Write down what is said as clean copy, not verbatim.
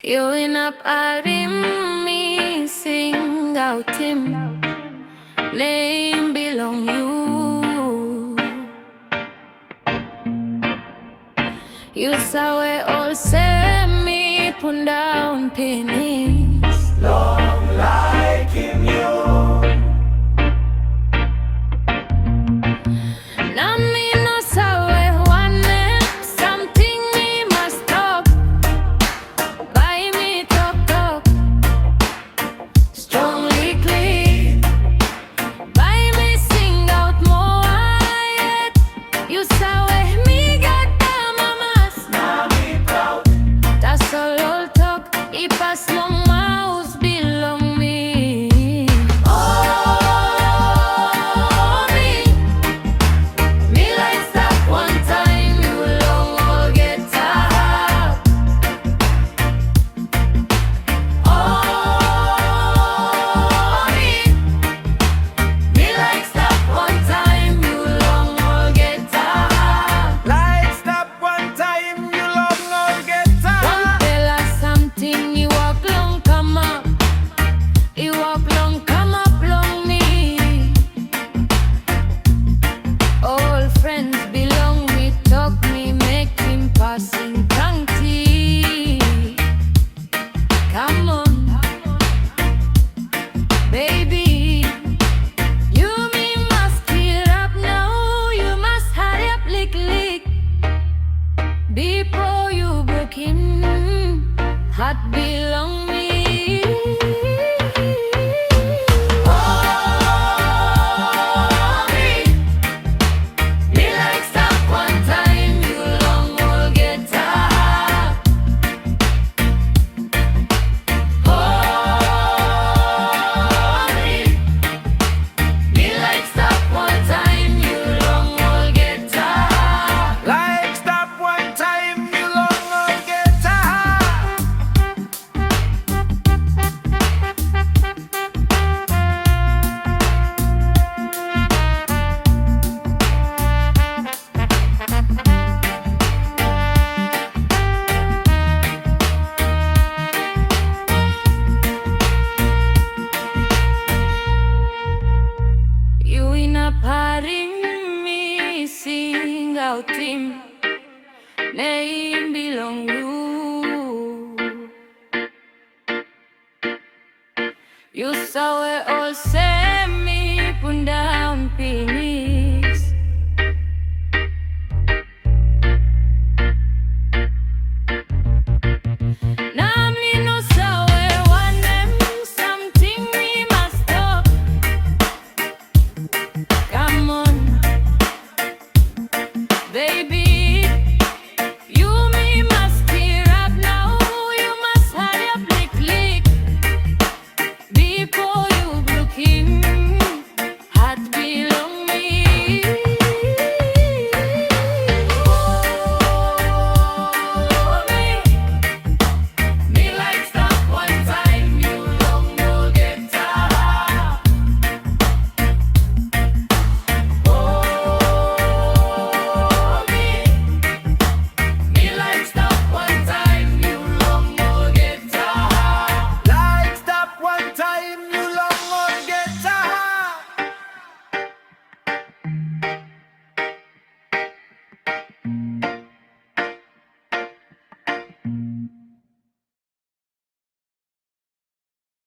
You in a party, me sing out him name belong you. You saw it all say me put down pennies. Long like in you. Now me no sawe one something me must talk. Buy me talk talk strongly clean. Buy me sing out more yet. You sawe me got the mamas. Now me proud. That's all old talk. It pass long mouths belong me. Oh me. Me like stop one time, you long Olgeta Hap. Oh me. Me like stop one time, you long Olgeta Hap. Like stop one time, you long Olgeta. One fella something, he walk long come up. He walk long come up long me. Old friends belong me, talk me, make him passing county. Come on, baby. You me must feel up now. You must hurry up, lick lick. Before you book him, heart belong me. Oh, me. Me like stop one time, you long Olgeta Hap. Oh, me. Me like stop one time, you long Olgeta Hap. Like stop one time, you long Olgeta. You in a party, me sing out him name belong you. You saw it all say me